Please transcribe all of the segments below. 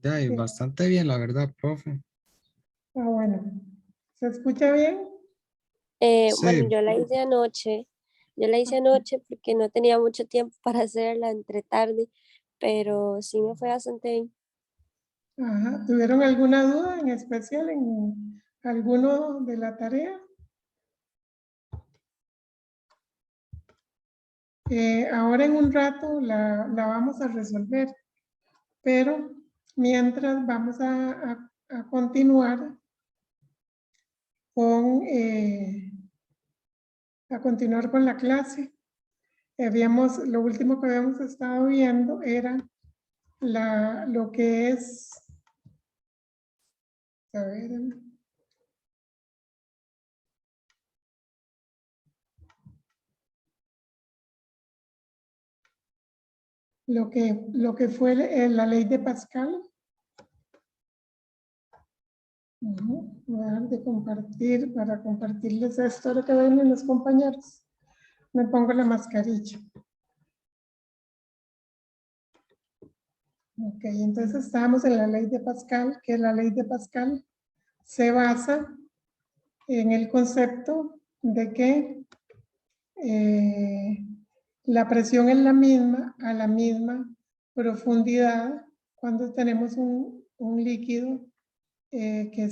Ya, y Sí. bastante bien, la verdad, profe. Ah, bueno. ¿Se escucha bien? Bueno, Sí, yo la hice anoche porque no tenía mucho tiempo para hacerla entre tarde, pero sí me fue bastante bien. Ajá. ¿Tuvieron alguna duda en especial en alguno de la tarea? Ahora en un rato la vamos a resolver, pero mientras vamos a continuar con, la clase. Lo último que habíamos estado viendo era lo que es, a ver, lo que fue la ley de Pascal. Voy a dejar de compartir para compartirles esto lo que ven los compañeros. Me pongo la mascarilla. Ok, entonces estamos en la ley de Pascal, que la ley de Pascal se basa en el concepto de que la presión es la misma a la misma profundidad cuando tenemos un líquido que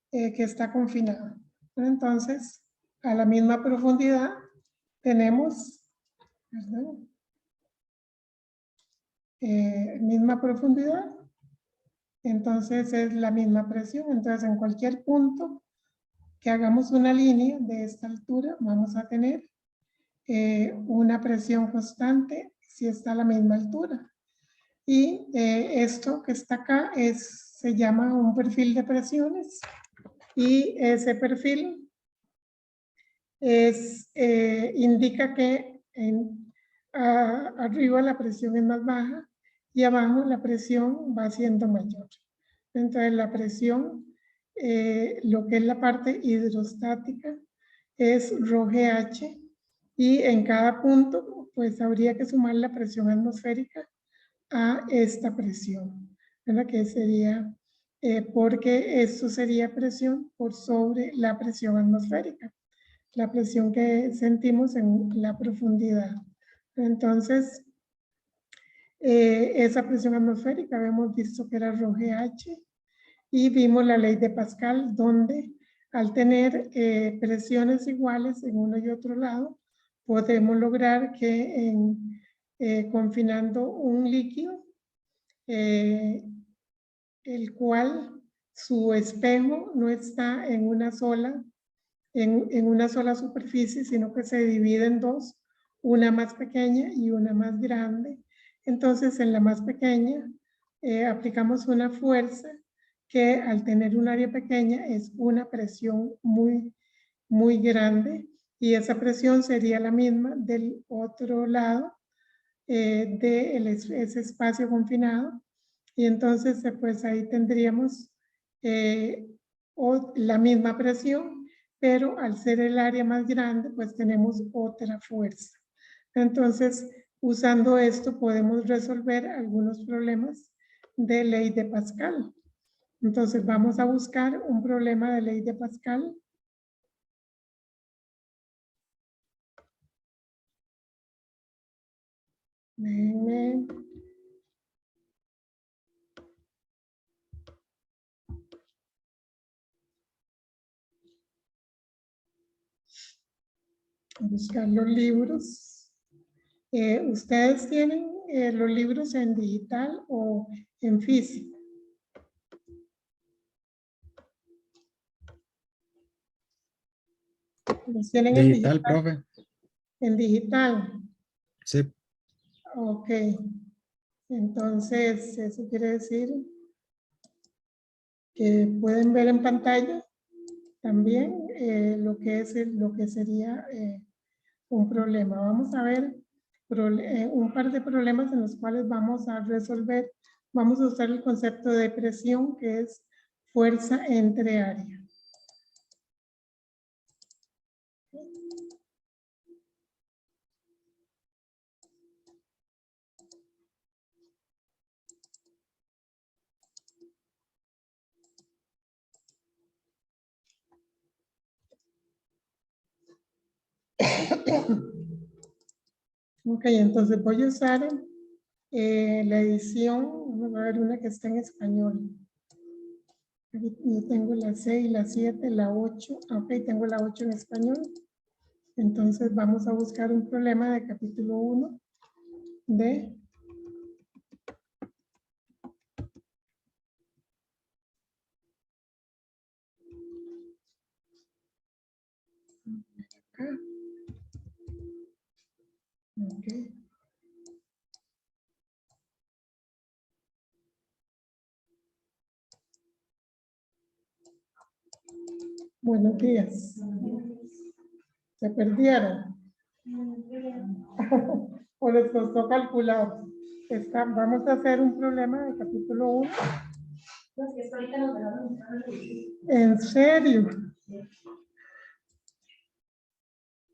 está confinado. Entonces, a la misma profundidad tenemos, ¿verdad? Misma profundidad, entonces es la misma presión. Entonces, en cualquier punto que hagamos una línea de esta altura, vamos a tener una presión constante si está a la misma altura. Y esto que está acá se llama un perfil de presiones, y ese perfil indica que arriba la presión es más baja y abajo la presión va siendo mayor. Entonces la presión, lo que es la parte hidrostática, es ρGH, y en cada punto pues habría que sumar la presión atmosférica a esta presión, ¿verdad? Que sería, porque esto sería presión por sobre la presión atmosférica, la presión que sentimos en la profundidad. Entonces, esa presión atmosférica habíamos visto que era ρGH, y vimos la ley de Pascal, donde al tener presiones iguales en uno y otro lado, podemos lograr que confinando un líquido, el cual su espejo no está en una sola superficie, sino que se divide en dos, una más pequeña y una más grande. Entonces, en la más pequeña aplicamos una fuerza que, al tener un área pequeña, es una presión muy, muy grande, y esa presión sería la misma del otro lado de ese espacio confinado. Y entonces, pues ahí tendríamos la misma presión, pero al ser el área más grande, pues tenemos otra fuerza. Entonces, usando esto podemos resolver algunos problemas de ley de Pascal. Entonces, vamos a buscar un problema de ley de Pascal. Déjenme buscar los libros. ¿Ustedes tienen los libros en digital o en físico? ¿Los tienen en digital, digital? profe. En digital. Sí, Ok. Entonces, eso quiere decir que pueden ver en pantalla también lo que sería un problema. Vamos a ver un par de problemas en los cuales vamos a resolver. Vamos a usar el concepto de presión, que es fuerza entre área. Ok, entonces voy a usar la edición, vamos a ver una que está en español. Aquí yo tengo la 6, la 7, la 8, ok, tengo la 8 en español. Entonces vamos a buscar un problema de capítulo 1 de acá. Ok. Buenos días. ¿Se perdieron? ¿O les costó calcular? Vamos a hacer un problema de capítulo 1. ¿En serio?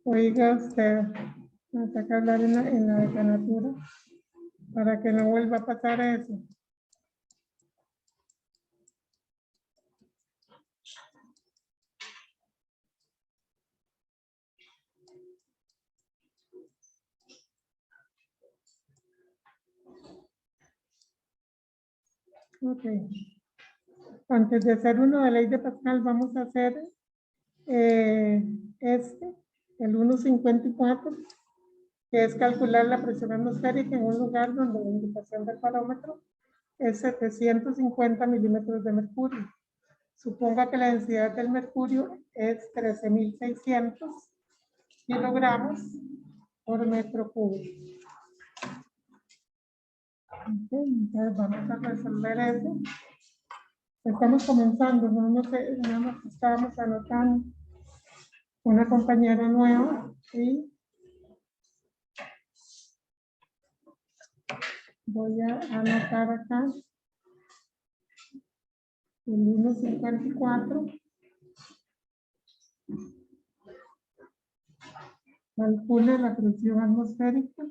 Oiga usted, me toca hablar en la decanatura para que no vuelva a pasar eso. Ok. Antes de hacer uno de ley de Pascal, vamos a hacer el 1.54, que es calcular la presión atmosférica en un lugar donde la indicación del parómetro es 750 milímetros de mercurio. Suponga que la densidad del mercurio es 13.600 kilogramos por metro cúbico. Okay, entonces vamos a resolver eso. Estamos comenzando, no sé, nada más estábamos anotando una compañera nueva y voy a anotar acá el 1.54. Calcule la presión atmosférica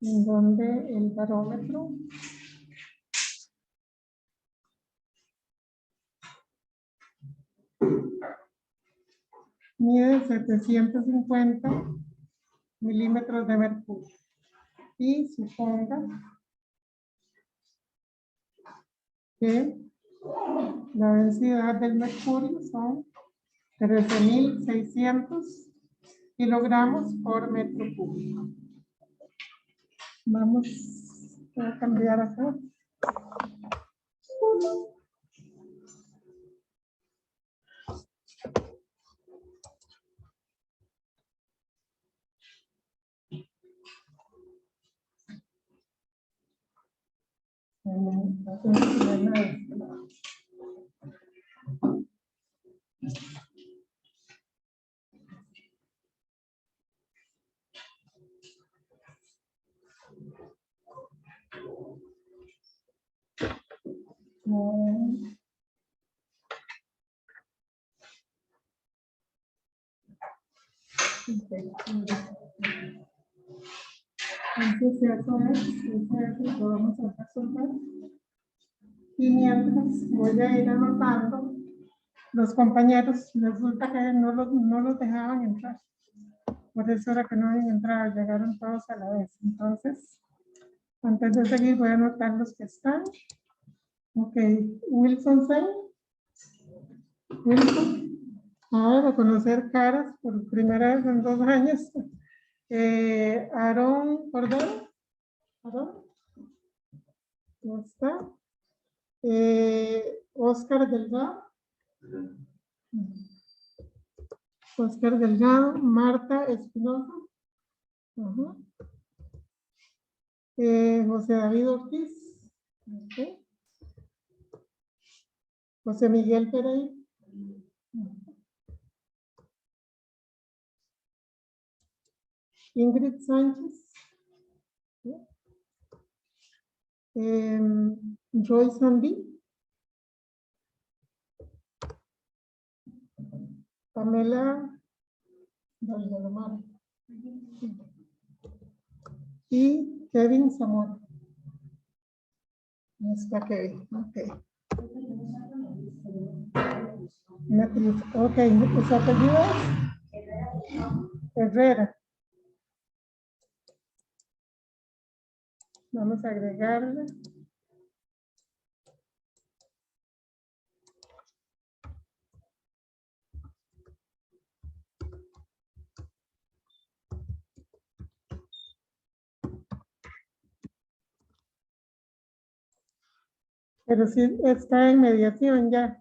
en donde el barómetro mide 750 milímetros de mercurio y suponga que la densidad del mercurio son 13.600 kilogramos por metro cúbico. Vamos a cambiar acá. Entonces, eso es lo vamos a resolver. Y mientras voy a ir anotando, los compañeros resulta que no los dejaban entrar. Por eso era que no habían entrado, llegaron todos a la vez. Entonces, antes de seguir, voy a anotar los que están. Ok, Wilson Say. Wilson. Ahora a conocer caras por primera vez en 2 años. Aarón Cordero. Aarón. ¿Cómo está? Oscar Delgado. Oscar Delgado. Marta Espinosa. José David Ortiz. Okay. José Miguel Pereira. Ingrid Sánchez. Roy Sandy. Pamela Valdelomar. Y Kevin Zamora. Está Kevin. Ok. Ok, ¿su apellido es? Herrera. Vamos a agregarle. Pero sí está en mediación ya.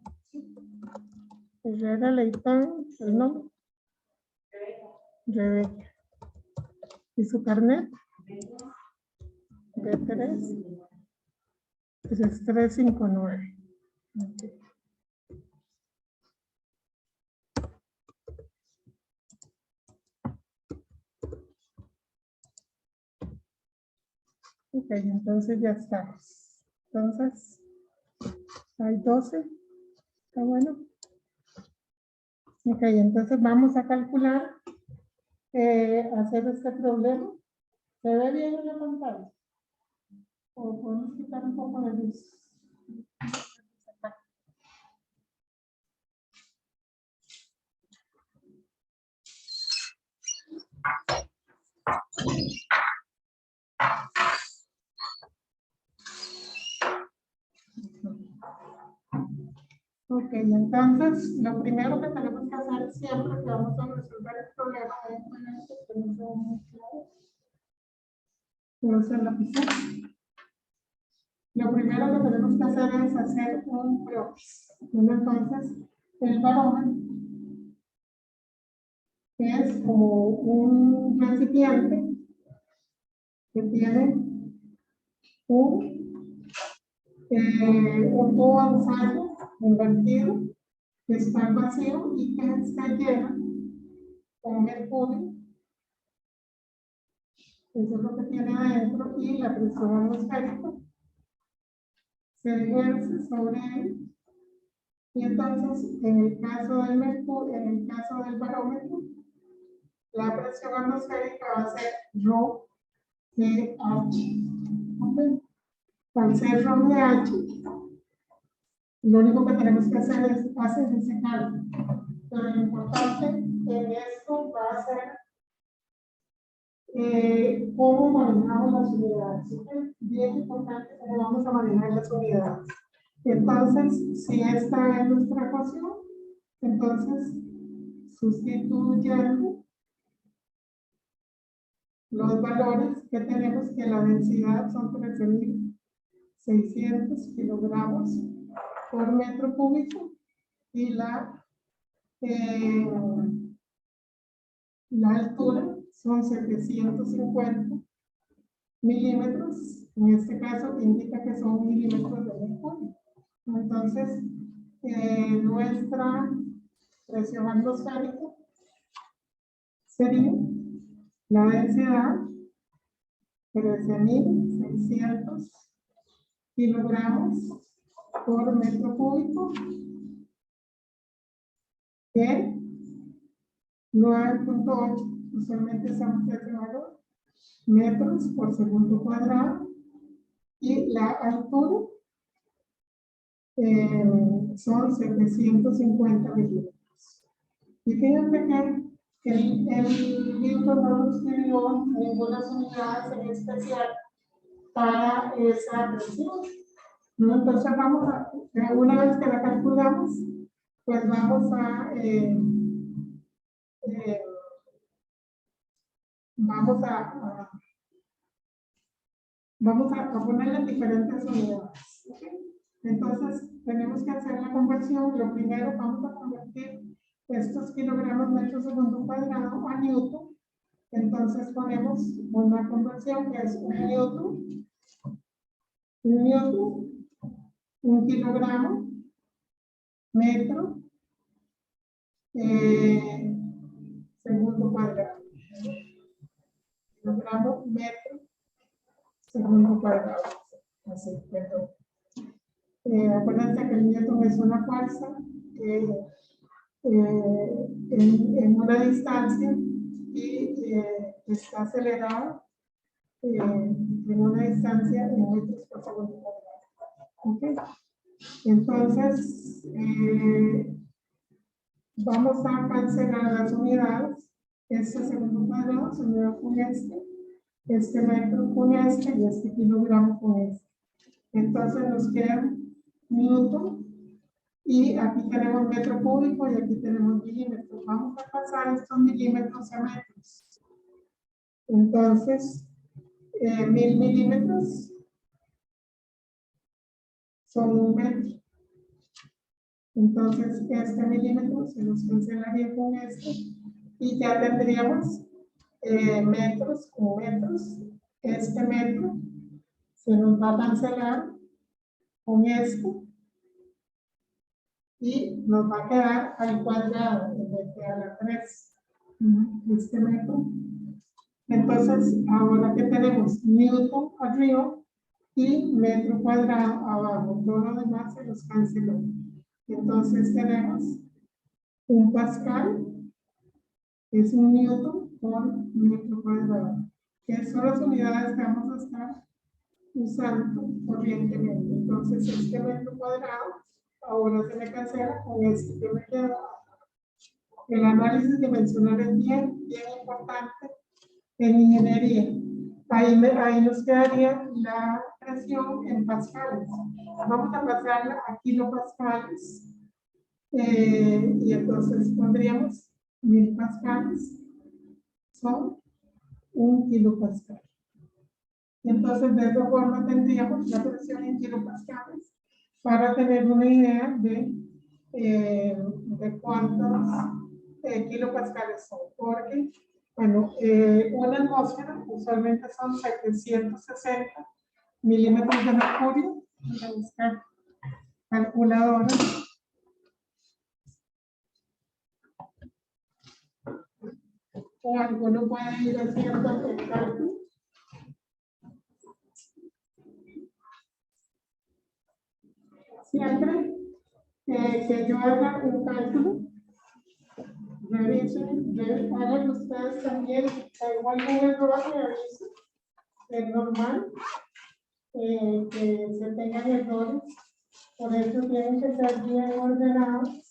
Herrera Leitón, el nombre. Rebeca. ¿Y su carnet? B3. 3359. Okay. Ok, entonces ya estamos. Entonces, hay 12. ¿Está bueno? Ok, entonces vamos a calcular, hacer este problema. ¿Se ve bien en la pantalla? ¿O podemos quitar un poco de luz? Ok, entonces lo primero que tenemos que hacer siempre que vamos a resolver el problema es poner que no sea muy claro. Puedo hacer la pizarra. Lo primero que tenemos que hacer es hacer un croquis. Entonces, el barómetro es como un recipiente que tiene un tubo de ensayo invertido que está vacío y que está lleno con mercurio. Eso es lo que tiene adentro y la presión atmosférica se ejerce sobre él. Y entonces, en el caso del mercurio, en el caso del barómetro, la presión atmosférica va a ser ρ de H. ¿Okay? Al ser ρ de H, lo único que tenemos que hacer es hacer ese cálculo. Pero lo importante en esto va a ser cómo manejamos las unidades. ¿Okay? Bien importante cómo vamos a manejar las unidades. Entonces, si esta es nuestra ecuación, entonces sustituyendo los valores que tenemos, que la densidad son 13.600 kilogramos por metro cúbico y la altura son 750 milímetros. En este caso indica que son milímetros de mercurio. Entonces, nuestra presión atmosférica sería la densidad 13.600 kilogramos por metro cúbico, que 9.8, usualmente usamos ese valor, metros por segundo cuadrado, y la altura son 750 milímetros. Y fíjense que el libro no nos escribió ninguna unidades en especial para esa presión. ¿No? Entonces vamos a, una vez que la calculamos, pues vamos a ponerle diferentes unidades. ¿Okay? Entonces tenemos que hacer la conversión. Lo primero, vamos a convertir estos kilogramos metros segundo cuadrado a newton. Entonces ponemos una conversión que es un kilogramo metro segundo cuadrado. Kilogramo metro segundo cuadrado. Así, perdón. Acuérdense que el newton es una fuerza en una distancia y está acelerada en una distancia en metros por segundo cuadrado. ¿Okay? Entonces, Vamos a cancelar las unidades. Este segundo cuadrado se unió con este metro con este y este kilogramo con este. Entonces nos queda newton y aquí tenemos metro cúbico y aquí tenemos milímetros. Vamos a pasar estos milímetros a metros. Entonces, 1000 milímetros son 1 metro. Entonces, este milímetro se nos cancelaría con este y ya tendríamos metros con metros. Este metro se nos va a cancelar con esto y nos va a quedar al cuadrado en vez de a la 3. Este metro. Entonces, ahora que tenemos newton arriba y metro cuadrado abajo, todo lo demás se nos canceló. Entonces tenemos un pascal, es un newton por metro cuadrado, que son las unidades que vamos a estar usando corrientemente. Entonces este metro cuadrado ahora se me cancela con este que me queda. El análisis dimensional es bien importante en ingeniería. Ahí nos quedaría la presión en pascales. Vamos a pasarla a kilopascales. Y entonces pondríamos 1000 pascales. Son 1 kilopascal. Entonces de esta forma tendríamos la presión en kilopascales para tener una idea de cuántos kilopascales son. Porque bueno, una atmósfera usualmente son 760 milímetros de mercurio. Vamos a buscar calculadora. O alguno puede ir haciendo el cálculo. Siempre que yo haga un cálculo, revisen, hagan ustedes también, igual Google lo va a revisar. Es normal que se tengan errores, por eso tienen que ser bien ordenados.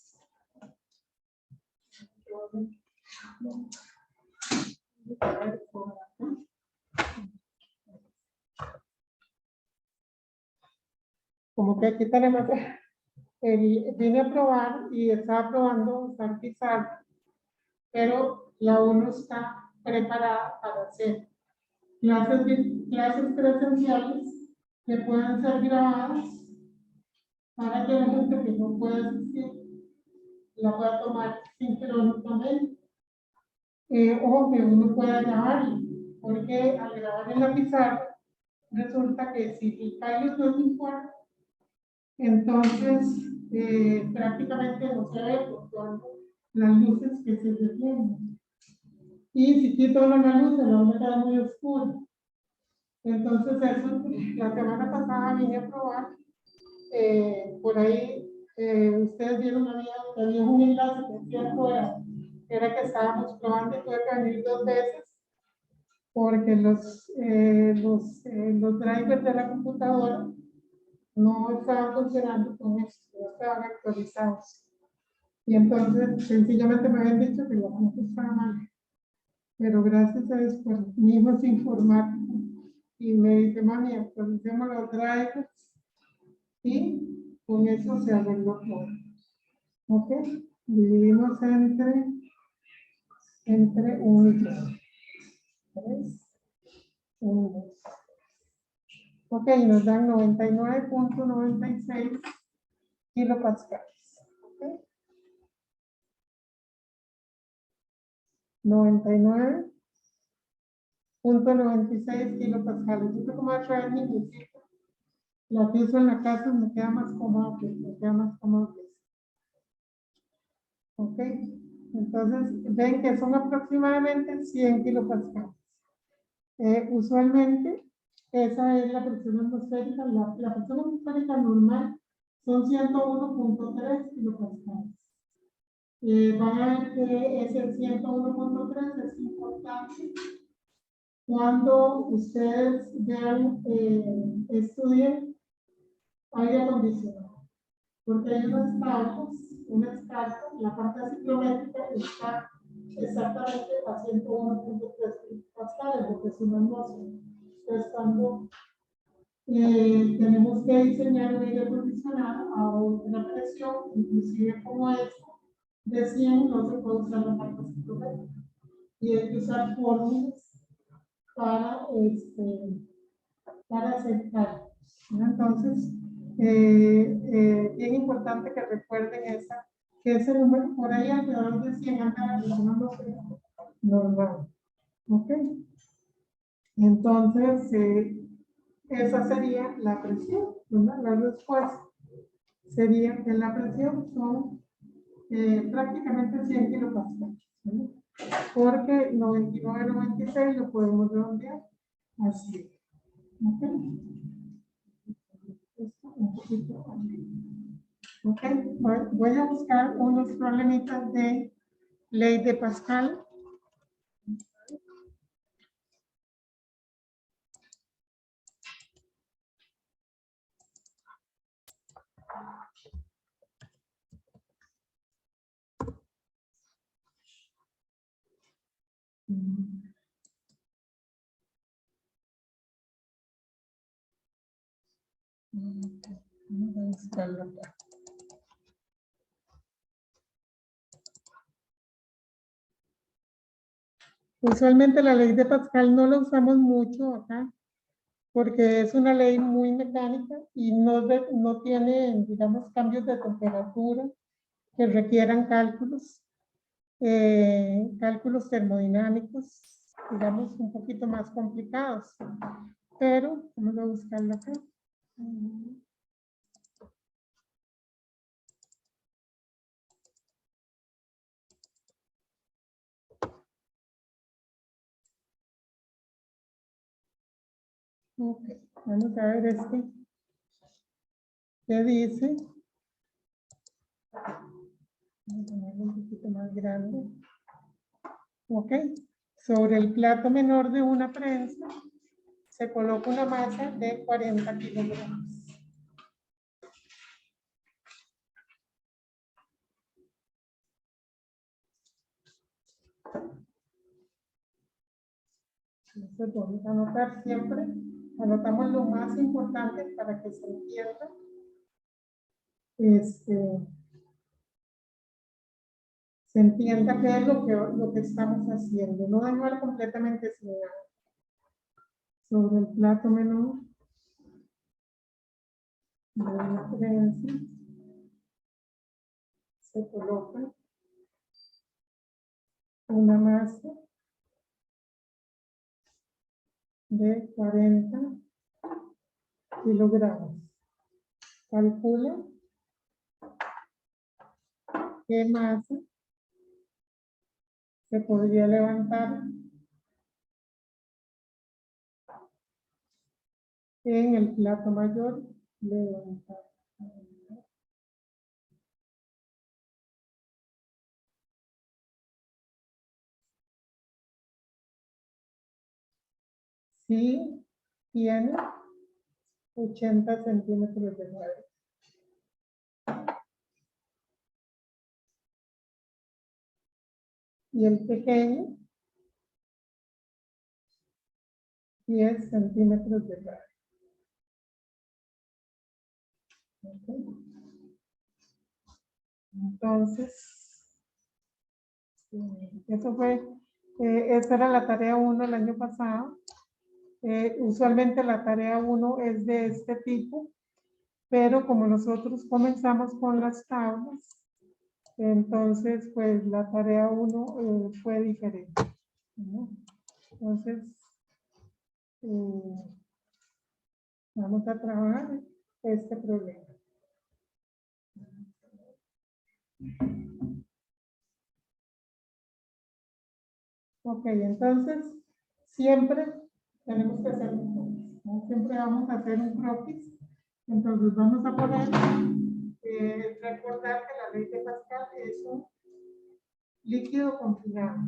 Como que aquí tenemos, vine a probar y estaba probando usar pizarra, pero la uno está preparada para hacer clases presenciales que puedan ser grabadas para que la gente que no pueda asistir la pueda tomar sincrónicamente, o que uno pueda grabarla, porque al grabar en la pizarra resulta que si caen los dos informes, entonces prácticamente no se ve por todas las luces que se detienen. Y si quito la luz, el hombre queda muy oscuro. Entonces eso, la semana pasada vine a probar, por ahí ustedes vieron que había un enlace que decía afuera, era que estábamos probando y tuve que venir 2 veces, porque los drivers de la computadora no estaban funcionando con esto, no estaban actualizados. Y entonces sencillamente me habían dicho que la cosa estaba mal. Pero gracias a Dios, por mi hijo es informático y me dice, mami, actualicemos los drivers y con eso se arregló todo. Ok, dividimos entre 1 y 3. 1, 2. Ok, nos dan 99.96 kilopascales. Okay. 99.96 kilopascales. Yo creo que voy a traer mi musita. La pienso en la casa, me queda más cómodo que Ok, entonces ven que son aproximadamente 100 kilopascales. Usualmente esa es la presión atmosférica. La presión atmosférica normal son 101.3 kilopascales. Van a ver que ese 101.3 es importante cuando ustedes vean, estudien aire acondicionado, porque hay unas tablas un extracto, la parte ciclométrica está exactamente a 101.3 pascales, porque si no, no se estando tenemos que diseñar un aire acondicionado a una presión, inclusive como esta, de 100, no se puede usar la marca ciclométrica. Y hay que usar fórmulas para hacer cálculos, ¿no? Entonces, bien importante que recuerden que ese número por ahí alrededor de 100 anda normal. ¿Ok? Entonces, esa sería la presión, ¿verdad? La respuesta sería que la presión son prácticamente 100 kilopascales, ¿verdad? Porque 99-96 lo podemos redondear así. ¿Ok? Esto un poquito aquí. Ok, voy a buscar unos problemitas de ley de Pascal. Vamos a buscarlo acá. Usualmente la ley de Pascal no la usamos mucho acá, porque es una ley muy mecánica y no tiene, digamos, cambios de temperatura que requieran cálculos termodinámicos, digamos, un poquito más complicados. Pero vamos a buscarlo acá. Ok, vamos a ver ¿qué dice? Vamos a ponerlo un poquito más grande. Ok, sobre el plato menor de una prensa se coloca una masa de 40 kilogramos. Entonces vamos a anotar siempre, anotamos lo más importante para que se entienda. Se entienda qué es lo que estamos haciendo, no dejar completamente sin nada. Sobre el plato menor de una prensa se coloca una masa de 40 kilogramos. Calcula qué masa se podría levantar en el plato mayor. Levantar. Sí, tiene 80 centímetros de radio. Y el pequeño, 10 centímetros de radio. ¿Okay? Entonces, esa era la tarea 1 el año pasado. Usualmente la tarea 1 es de este tipo, pero como nosotros comenzamos con las tablas, entonces pues la tarea 1 fue diferente, ¿no? Entonces, vamos a trabajar este problema. Ok, entonces siempre tenemos que hacer un croquis, ¿no? Siempre vamos a hacer un croquis. Entonces vamos a poner, recordar que la ley de Pascal es un líquido confinado.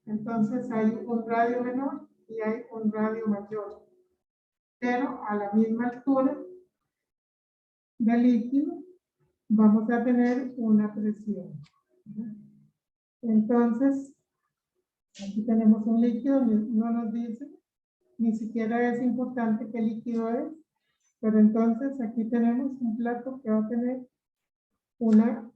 Entonces hay un radio menor y hay un radio mayor, pero a la misma altura del líquido vamos a tener una presión. Entonces, aquí tenemos un líquido, no nos dice, ni siquiera es importante qué líquido es, pero entonces aquí tenemos un plato que va a tener una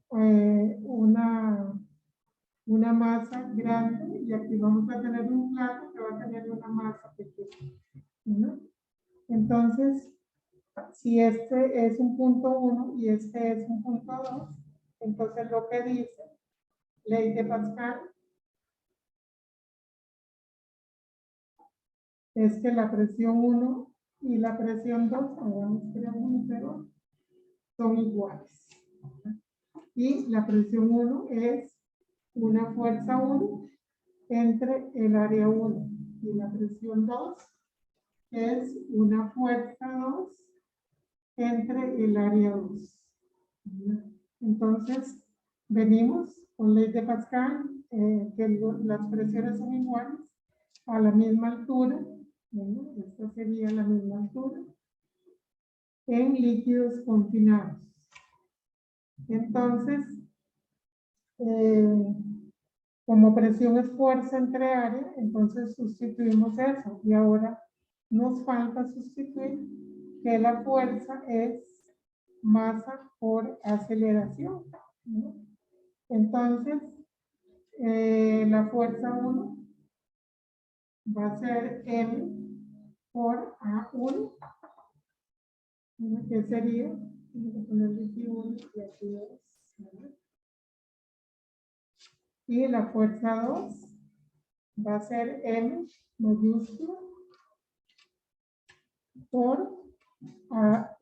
masa grande y aquí vamos a tener un plato que va a tener una masa pequeña, ¿no? Entonces, si este es un punto 1 y este es un punto 2, entonces lo que dice ley de Pascal es que la presión 1 y la presión 2, son iguales. Y la presión 1 es una fuerza 1 entre el área 1 y la presión 2 es una fuerza 2 entre el área 2. Entonces, venimos con ley de Pascal, que las presiones son iguales a la misma altura. Bueno, esta sería la misma altura en líquidos confinados. Entonces, como presión es fuerza entre área, entonces sustituimos eso. Y ahora nos falta sustituir que la fuerza es masa por aceleración, ¿no? Entonces, la fuerza 1 va a ser M por A1, ¿no? Que sería, vamos a ponerle aquí 1 y aquí 2, ¿no? Y la fuerza 2 va a ser M mayúscula por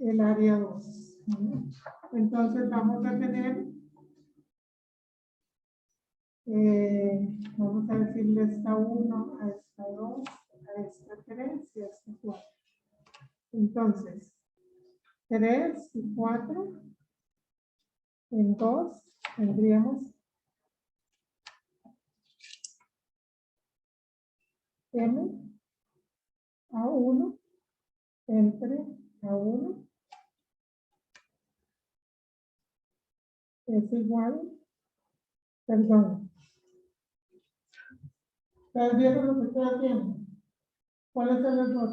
el área 2. ¿No? Entonces vamos a tener, vamos a decirle esta 1, a esta 2, a esta 3 y a esta 4. Entonces, 3 y 4, en 2 tendríamos M A1 entre A1 es igual, perdón, ¿ustedes vieron lo que estoy haciendo? ¿Cuál es el error?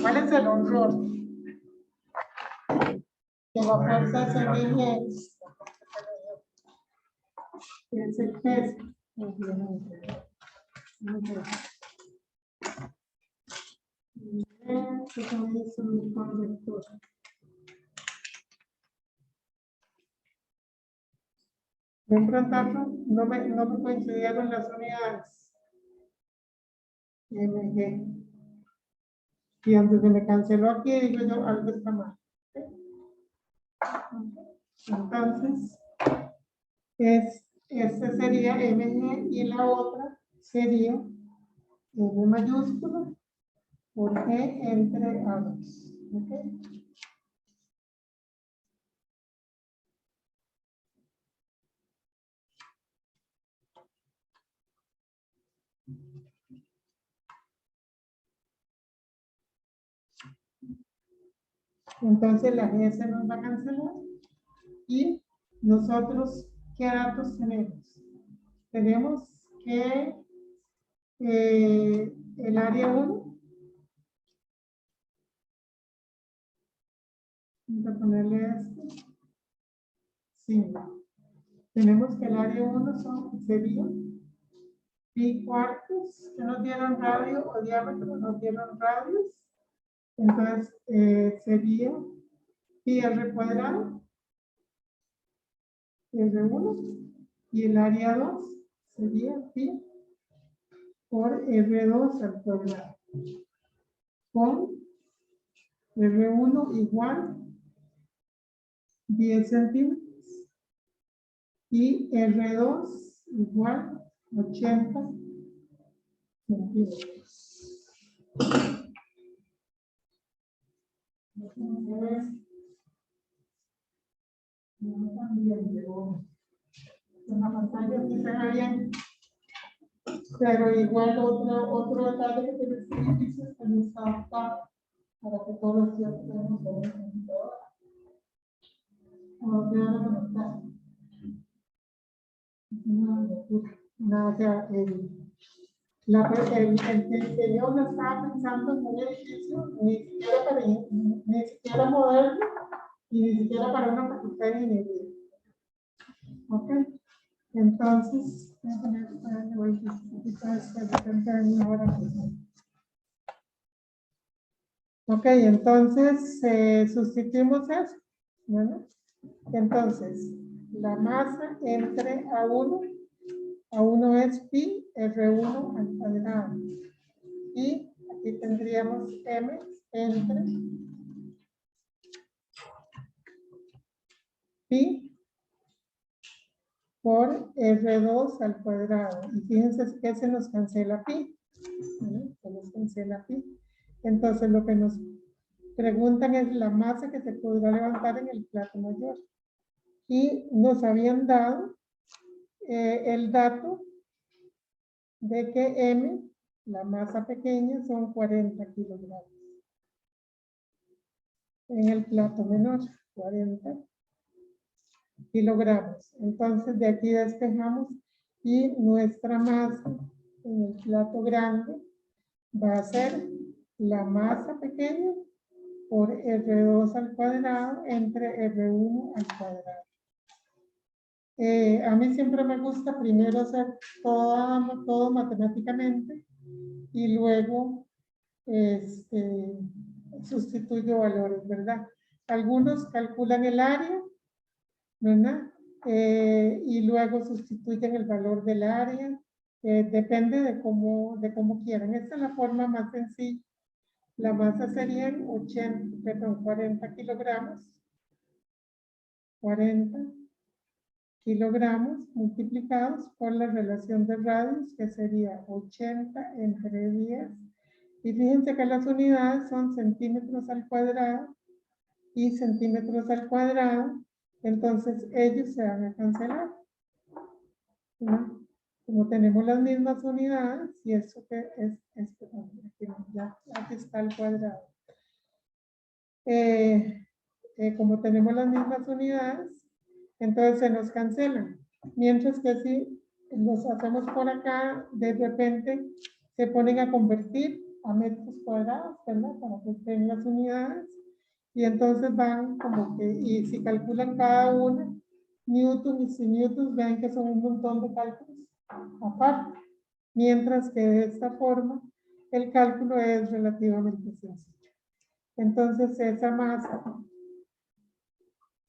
¿Cuál es el error? Que la fuerza se rige es el peso. De un pronto no me coincidieron las unidades. MG. Y antes se me canceló aquí, digo yo, algo está mal. Entonces, este sería MG y la otra sería M mayúscula por G entre A2. ¿Okay? Entonces la G se nos va a cancelar. Y nosotros, ¿qué datos tenemos? Tenemos que el área 1, vamos a ponerle esto, 5. Tenemos que el área 1 sería pi cuartos, que nos dieron radio o diámetro, nos dieron radios. Entonces sería pi r cuadrado, R1, y el área 2 sería pi por R2 al cuadrado, con R1 igual 10 centímetros y R2 igual 80 centímetros. No también llegó en la pantalla, sí se ve bien, pero igual otro detalle que te decía es que no está adaptado para que todos los días tenemos en el computador. O sea, van a conectar. No, o sea, el que yo no estaba pensando en un edificio, ni siquiera moderno, y ni siquiera para una facultad de ingeniería. ¿Ok? Entonces, voy a poner voy a quitar esta de una hora. Ok, entonces sustituimos eso. ¿Bueno? Entonces, la masa entre A1 es pi R1 al cuadrado. Y aquí tendríamos M entre pi por R2 al cuadrado. Y fíjense que se nos cancela pi. ¿Sí? Se nos cancela pi. Entonces lo que nos preguntan es la masa que se podrá levantar en el plato mayor. Y nos habían dado el dato de que M, la masa pequeña, son 40 kilogramos. En el plato menor, 40 kilogramos. Entonces de aquí despejamos y nuestra masa en el plato grande va a ser la masa pequeña por R2 al cuadrado entre R1 al cuadrado. A mí siempre me gusta primero hacer todo matemáticamente y luego sustituyo valores, ¿verdad? Algunos calculan el área, ¿verdad? Y luego sustituyen el valor del área. Depende de cómo quieran. Esta es la forma más sencilla. La masa serían 40 kilogramos. 40 kilogramos multiplicados por la relación de radios, que sería 80 entre 10. Y fíjense que las unidades son centímetros al cuadrado y centímetros al cuadrado. Entonces ellos se van a cancelar, ¿no? Como tenemos las mismas unidades, y eso que es aquí está el cuadrado. Como tenemos las mismas unidades, entonces se nos cancelan. Mientras que si los hacemos por acá, de repente se ponen a convertir a metros cuadrados, ¿verdad? Para que estén las unidades. Y entonces van como que, y si calculan cada una, Newton y sin Newton, vean que son un montón de cálculos aparte. Mientras que de esta forma, el cálculo es relativamente sencillo. Entonces esa masa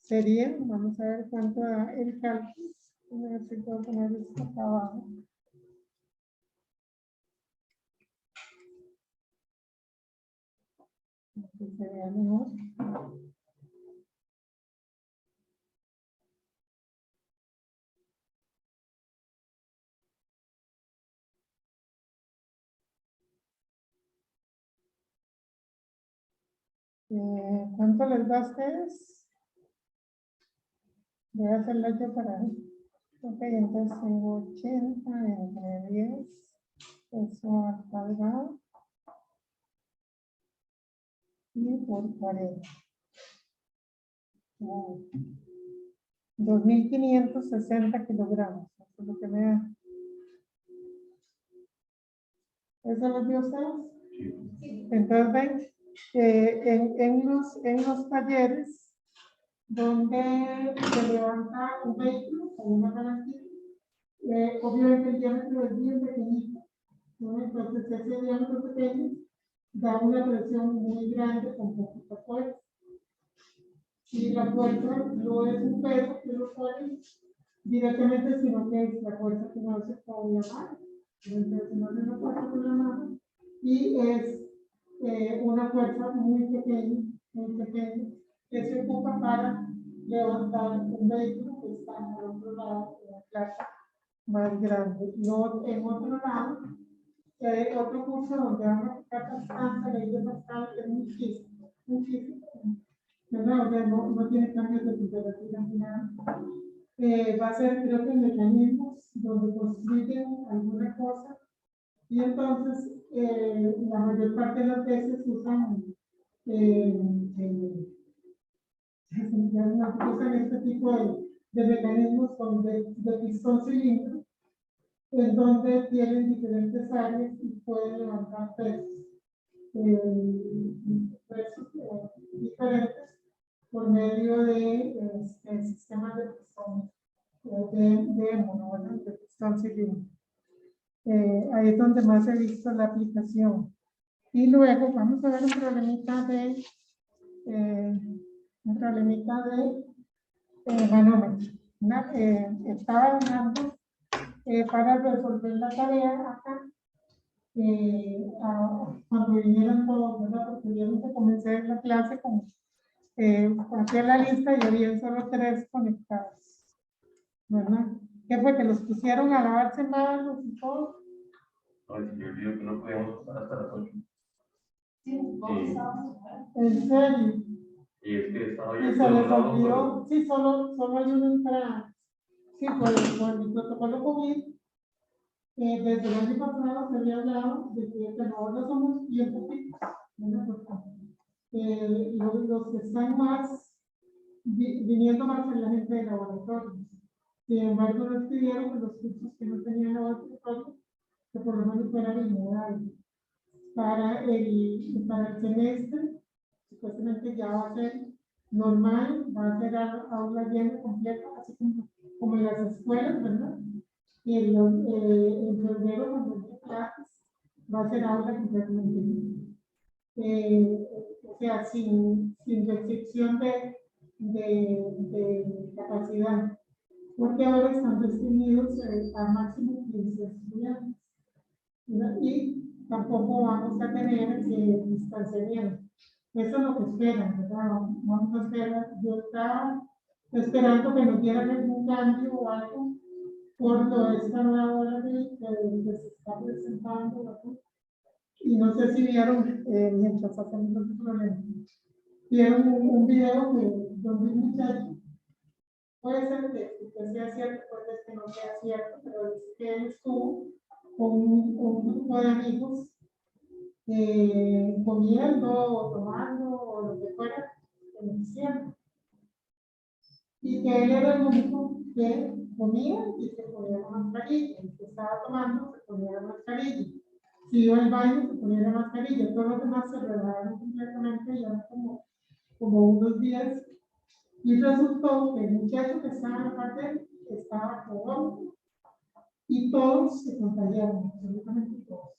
sería, vamos a ver cuánto da el cálculo. A ver si puedo poner esto acá abajo. Aquí se vea mejor. ¿Cuánto les da a ustedes? Voy a hacerlo yo para mí. Ok, entonces tengo 80 entre 10, eso al cuadrado, y por 40. 2.560 kilogramos. Eso es lo que me da. ¿Eso lo dio ustedes? Entonces, ven, en los talleres donde se levanta un vehículo con una garantía, obviamente el diámetro es bien pequeñito, ¿no? Entonces ese diámetro pequeño da una presión muy grande con poquita fuerza. Y la fuerza no es un peso que lo pone directamente, sino que es la fuerza que no se puede llamar. Entonces no es una fuerza con la mano y es una fuerza muy pequeña, que se ocupa para levantar un vehículo que está al otro lado de la plaza más grande. No, en otro lado, otro curso donde van a aplicar bastante ley de Pascal, que es muchísimo, ¿verdad? O sea, no tiene cambios de temperatura ni nada. Va a ser, creo que mecanismos donde construyen alguna cosa. Y entonces, la mayor parte de las veces usan Nosotros en este tipo de mecanismos son de pistón cilindro, en donde tienen diferentes áreas y pueden levantar pesos, diferentes por medio de sistemas de pistón, de pistón cilindro. Ahí es donde más he visto la aplicación. Y luego vamos a ver un problemita de manómetro. Estaba hablando para resolver la tarea acá, cuando vinieron todos, ¿verdad? Porque vieron que comencé la clase con hacer la lista y había solo 3 conectados, ¿verdad? ¿Qué fue? ¿Que los pusieron a lavarse manos y todo? Ay, se me olvidó que no podíamos pasar hasta las 8. Sí, ¿en serio? Y es que estaba Y se les olvidó, sí, solo hay una entrada. Sí, por el protocolo COVID, desde el año pasado se había hablado de que ahora somos bien poquitos, los que están más, viniendo más en la gente de laboratorio. Sin embargo, nos pidieron que los cursos que no tenían laboratorio, que por lo menos fueran inmodales. Para el semestre, supuestamente ya va a ser normal, va a ser aula llena completa, así como en las escuelas, ¿verdad? Y en febrero, cuando hay clases, va a ser aula completamente llena. O sea, sin restricción de capacidad, porque ahora están definidos a máximo 15 estudiantes, ¿verdad? Y tampoco vamos a tener distanciamiento. Eso es lo que esperan, ¿verdad? Vamos a esperar. Yo estaba esperando que nos dieran algún cambio o algo por toda esta nueva ola que se está presentando, ¿verdad? Y no sé si vieron, mientras hacemos este problema, vieron un video donde un muchacho, puede ser que sea cierto, puede ser que no sea cierto, pero dice que él estuvo con un grupo de amigos comiendo o tomando o lo que fuera en diciembre. Y que él era el único que comía y se ponía la mascarilla. El que estaba tomando se ponía la mascarilla. Si iba al baño se ponía la mascarilla. Todos los demás se relajaron completamente ya como unos días. Y resultó que el muchacho que estaba en la parte estaba con y todos se contagiaron, absolutamente todos,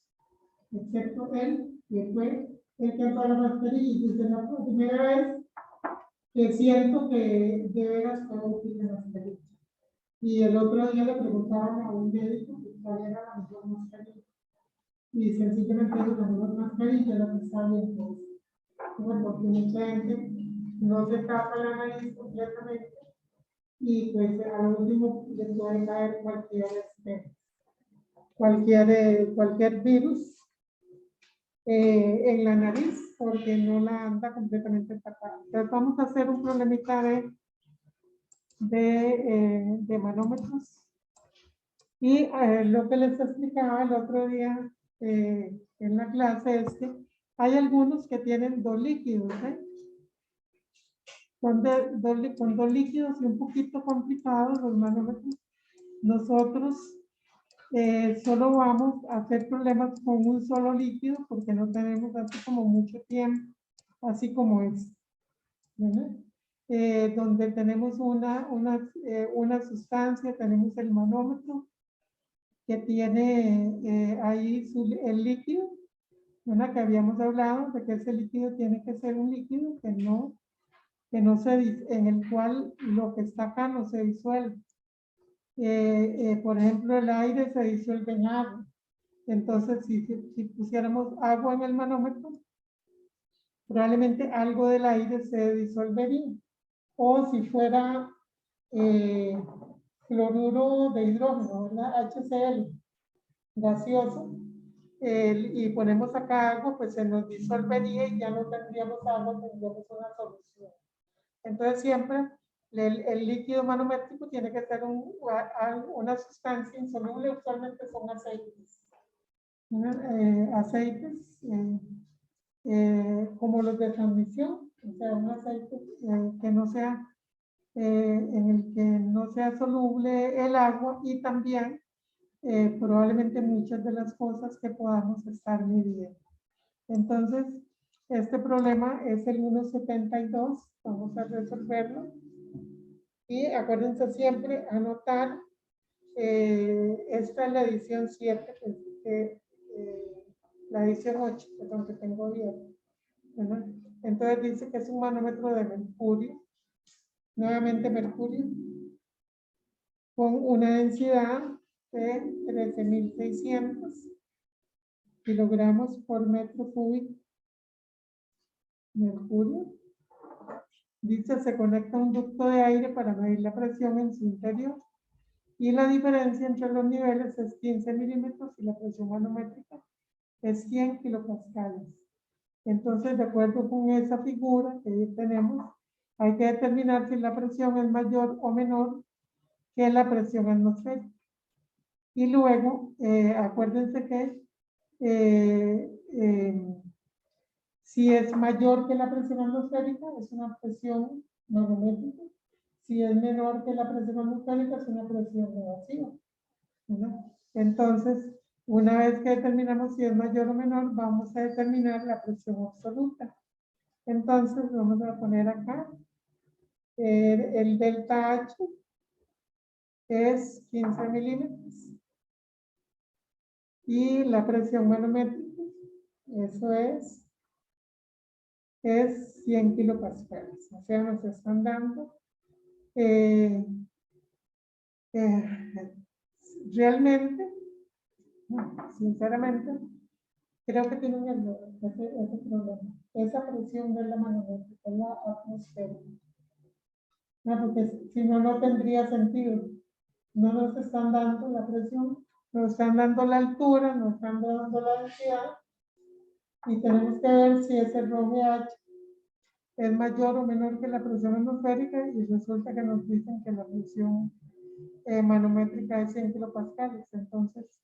excepto él, que fue el que entró a la mascarilla. Y desde la primera vez que siento que de veras fue útil la mascarilla. Y el otro día le preguntaban a un médico cuál era la mejor mascarilla. Y sencillamente dijo la mejor mascarilla la que está bien, pues. Bueno, porque mucha gente no se tapa la nariz completamente y pues al último le puede caer cualquier virus en la nariz porque no la anda completamente tapada. Entonces vamos a hacer un problemita de manómetros. Y lo que les explicaba el otro día en la clase es que hay algunos que tienen 2 líquidos, con dos líquidos y un poquito complicados los manómetros. Nosotros solo vamos a hacer problemas con un solo líquido porque no tenemos así como mucho tiempo, así como este, donde tenemos una sustancia, tenemos el manómetro que tiene ahí el líquido, que habíamos hablado de que ese líquido tiene que ser un líquido en el cual lo que está acá no se disuelve. Por ejemplo, el aire se disuelve en agua. Entonces, si pusiéramos agua en el manómetro, probablemente algo del aire se disolvería. O si fuera cloruro de hidrógeno, ¿verdad? HCl, gaseoso, y ponemos acá agua, pues se nos disolvería y ya no tendríamos agua, tendríamos una solución. Entonces, siempre el líquido manométrico tiene que ser una sustancia insoluble, usualmente son aceites. Aceites como los de transmisión, o sea, un aceite que no sea, en el que no sea soluble el agua y también probablemente muchas de las cosas que podamos estar midiendo. Entonces, este problema es el 1.72, vamos a resolverlo. Y acuérdense siempre anotar, esta es la edición 7, la edición 8, perdón, que tengo bien. ¿Verdad? Entonces dice que es un manómetro de mercurio, nuevamente mercurio, con una densidad de 13.600 kilogramos por metro cúbico. Mercurio. Dice, se conecta un ducto de aire para medir la presión en su interior y la diferencia entre los niveles es 15 milímetros y la presión manométrica es 100 kilopascales. Entonces, de acuerdo con esa figura que ahí tenemos, hay que determinar si la presión es mayor o menor que la presión atmosférica. Y luego, acuérdense que si es mayor que la presión atmosférica, es una presión manométrica. Si es menor que la presión atmosférica, es una presión negativa. ¿No? Entonces, una vez que determinamos si es mayor o menor, vamos a determinar la presión absoluta. Entonces, vamos a poner acá, el delta H es 15 milímetros. Y la presión manométrica, eso es 100 kilopascales. O sea, nos están dando realmente, sinceramente, creo que tienen ese problema. Esa presión de la manométrica, es la atmosférica. No, porque si no, no tendría sentido. No nos están dando la presión, nos están dando la altura, nos están dando la densidad, y tenemos que ver si ese ROGH es mayor o menor que la presión atmosférica, y resulta que nos dicen que la presión manométrica es 100 kilopascales. Entonces,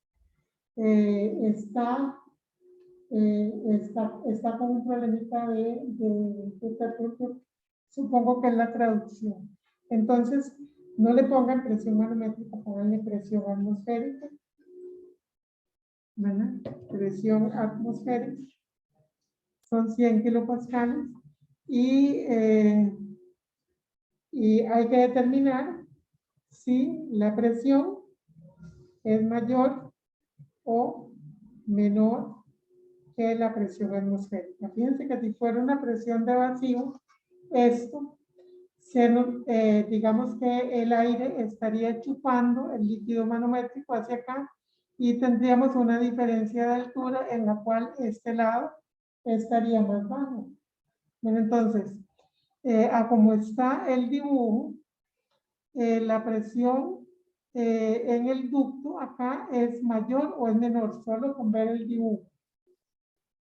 está con un problemita supongo que es la traducción. Entonces, no le pongan presión manométrica, pónganle presión atmosférica. ¿Verdad? Presión atmosférica. Son 100 kilopascales. Y hay que determinar si la presión es mayor o menor que la presión atmosférica. Fíjense que si fuera una presión de vacío, esto, digamos que el aire estaría chupando el líquido manométrico hacia acá y tendríamos una diferencia de altura en la cual este lado estaría más bajo. Bueno, entonces, a como está el dibujo, la presión en el ducto acá es mayor o es menor, solo con ver el dibujo.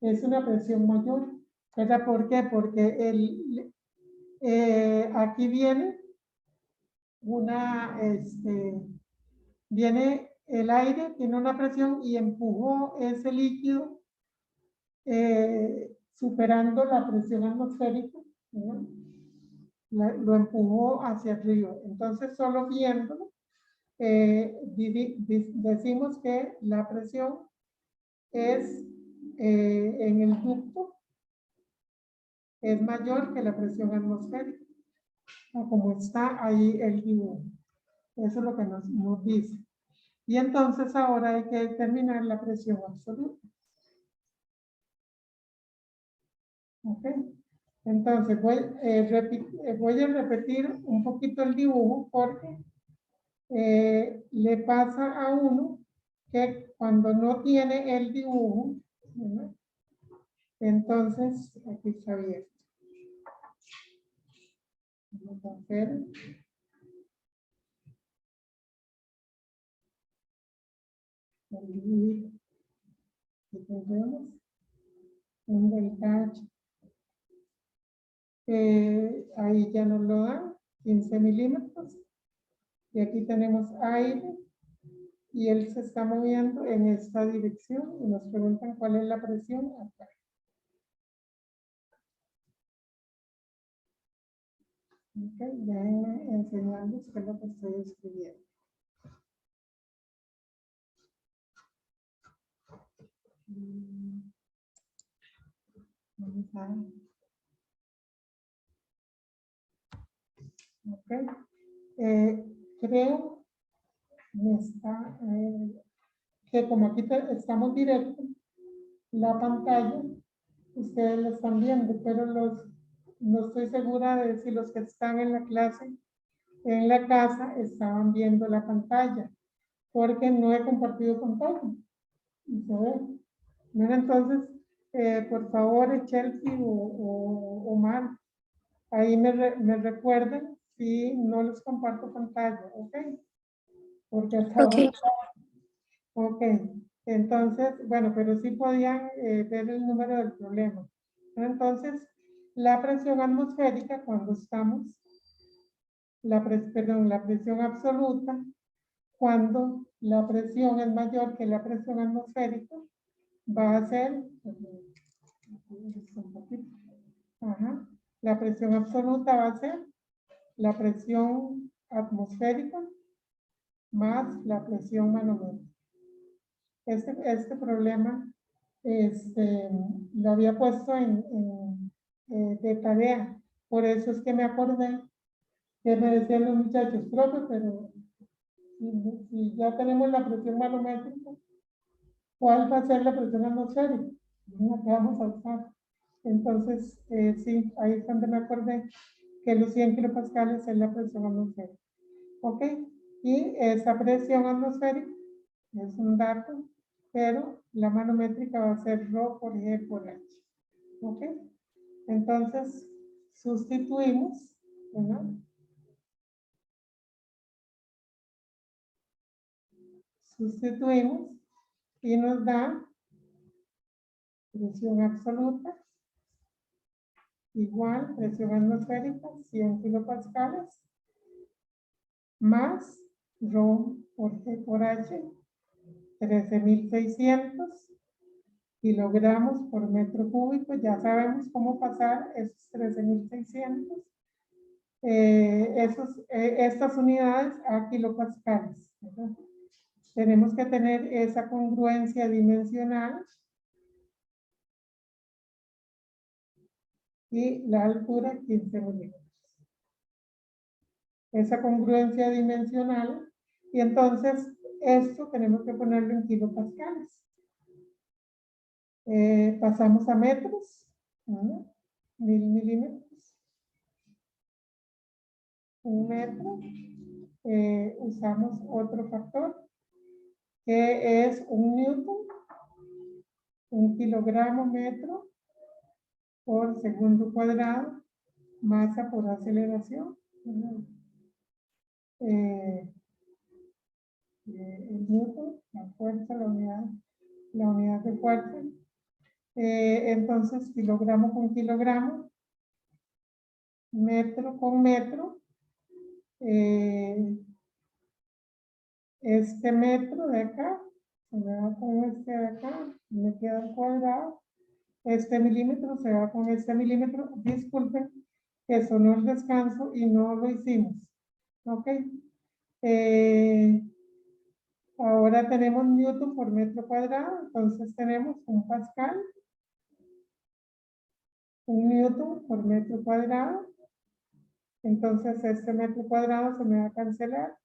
Es una presión mayor. ¿Verdad? ¿Por qué? Porque aquí viene viene el aire, tiene una presión y empujó ese líquido superando la presión atmosférica, ¿no? Lo empujó hacia arriba. Entonces, solo viéndolo, decimos que la presión es en el ducto es mayor que la presión atmosférica, como está ahí el dibujo. Eso es lo que nos dice. Y entonces ahora hay que determinar la presión absoluta. ¿Ok? Entonces voy a repetir un poquito el dibujo porque le pasa a uno que cuando no tiene el dibujo, ¿no? Entonces aquí está abierto. Vamos a hacer aquí tendremos un delta H. Ahí ya nos lo dan, 15 milímetros. Y aquí tenemos aire y él se está moviendo en esta dirección y nos preguntan cuál es la presión acá. Ok, déjenme enseñarles qué es lo que estoy escribiendo. Vamos a... Ok. Creo que como aquí estamos directo, la pantalla, ustedes la están viendo, pero no estoy segura de si los que están en la clase, en la casa, estaban viendo la pantalla, porque no he compartido pantalla. Y se ve. Bueno, entonces, por favor, Chelsea o Omar, ahí me recuerden si no les comparto pantalla, ¿ok? Porque hasta ahora... Ok, entonces, bueno, pero sí podían ver el número del problema. Entonces, la presión atmosférica cuando estamos, la presión absoluta, cuando la presión es mayor que la presión atmosférica, va a ser, ajá, la presión absoluta va a ser la presión atmosférica más la presión manométrica. Este problema lo había puesto de tarea. Por eso es que me acordé que me decían los muchachos, profe, pero si ya tenemos la presión manométrica, ¿cuál va a ser la presión atmosférica? La que vamos a usar. Entonces, sí, ahí es donde me acordé que los 100 kilopascales es la presión atmosférica. ¿Ok? Y esa presión atmosférica es un dato, pero la manométrica va a ser Rho por G por H. ¿Ok? Entonces, sustituimos, ¿no? Sustituimos y nos da presión absoluta igual presión atmosférica 100 kilopascales más Rho por G por H 13.600 kilogramos por metro cúbico. Ya sabemos cómo pasar esos 13.600 estas unidades a kilopascales, ¿verdad? Tenemos que tener esa congruencia dimensional y la altura 15 milímetros. Esa congruencia dimensional, y entonces esto tenemos que ponerlo en kilopascales. Pasamos a metros, ¿no? 1000 milímetros. Un metro. Usamos otro factor que es un newton, un kilogramo metro por segundo cuadrado, masa por aceleración. El newton, la fuerza, la unidad de fuerza. Entonces, kilogramo con kilogramo, metro con metro. Este metro de acá se me va con este de acá, me queda el cuadrado. Este milímetro se va con este milímetro. Disculpen que sonó el descanso y no lo hicimos. Ok. Ahora tenemos newton por metro cuadrado, entonces tenemos un pascal, un newton por metro cuadrado. Entonces este metro cuadrado se me va a cancelar,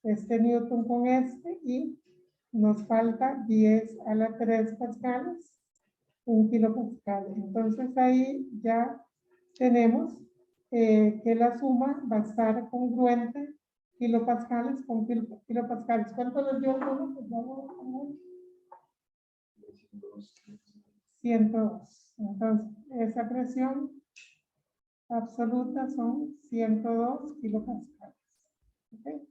este newton con este, y nos falta 10 a la 3 pascales, 1 kilopascal. Entonces ahí ya tenemos que la suma va a estar congruente kilopascales con kilopascales. ¿Cuánto les dio el uno? Pues vamos a ver. 102. Entonces, esa presión absoluta son 102 kilopascales. ¿Okay?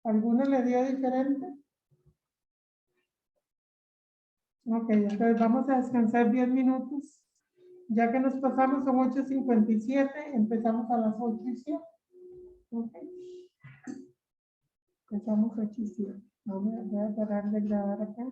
¿Alguno le dio diferente? Ok, entonces vamos a descansar 10 minutos. Ya que nos pasamos, son 8:57, empezamos a las 8:07. Ok. Empezamos 8:07. Voy a parar de grabar acá.